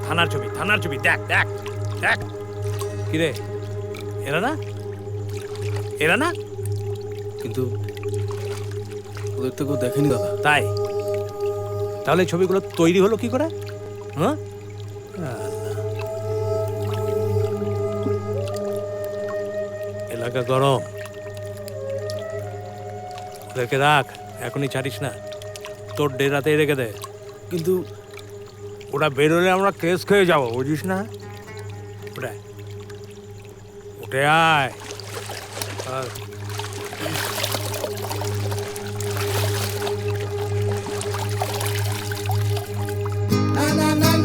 থানার ছবি দেখ দেখ দেখ। কিরে, এরা না? কিন্তু ওদের তো কেউ দেখেনি দাদা। তাই? তাহলে এই ছবিগুলো তৈরি হলো কি করে? হ্যাঁ, এলাকা গরম, ওদেরকে রাখ, এখনই ছাড়িস না, তোর ডেরাতেই রেখে দে। কিন্তু ওরা বেরোলে আমরা কেস খেয়ে যাবো, বুঝিস না? উঠে আয়। আর Na na na